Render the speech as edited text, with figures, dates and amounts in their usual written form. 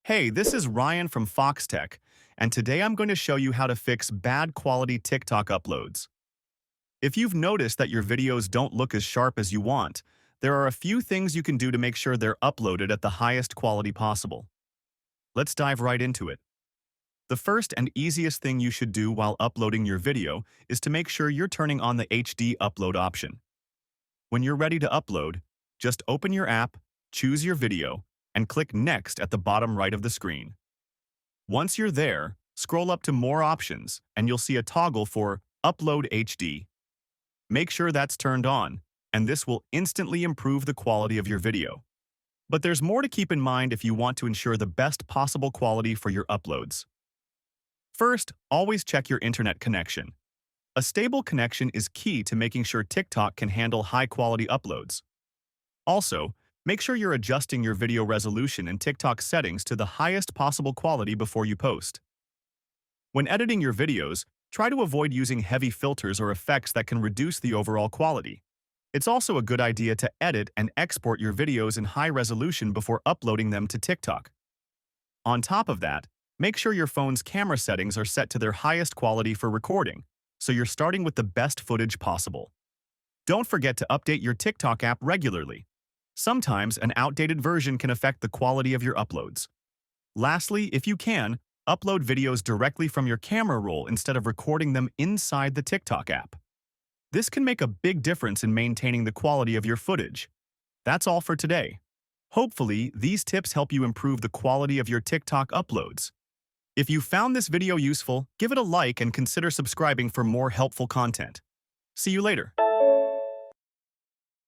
Hey, this is Ryan from Foxtecc, and today I'm going to show you how to fix bad quality TikTok uploads. If you've noticed that your videos don't look as sharp as you want, there are a few things you can do to make sure they're uploaded at the highest quality possible. Let's dive right into it. The first and easiest thing you should do while uploading your video is to make sure you're turning on the HD upload option. When you're ready to upload, just open your app, choose your video, and click Next at the bottom right of the screen. Once you're there, scroll up to More Options, and you'll see a toggle for Upload HD. Make sure that's turned on, and this will instantly improve the quality of your video. But there's more to keep in mind if you want to ensure the best possible quality for your uploads. First, always check your internet connection. A stable connection is key to making sure TikTok can handle high-quality uploads. Also, make sure you're adjusting your video resolution and TikTok settings to the highest possible quality before you post. When editing your videos, try to avoid using heavy filters or effects that can reduce the overall quality. It's also a good idea to edit and export your videos in high resolution before uploading them to TikTok. On top of that, make sure your phone's camera settings are set to their highest quality for recording, so you're starting with the best footage possible. Don't forget to update your TikTok app regularly. Sometimes an outdated version can affect the quality of your uploads. Lastly, if you can, upload videos directly from your camera roll instead of recording them inside the TikTok app. This can make a big difference in maintaining the quality of your footage. That's all for today. Hopefully, these tips help you improve the quality of your TikTok uploads. If you found this video useful, give it a like and consider subscribing for more helpful content. See you later.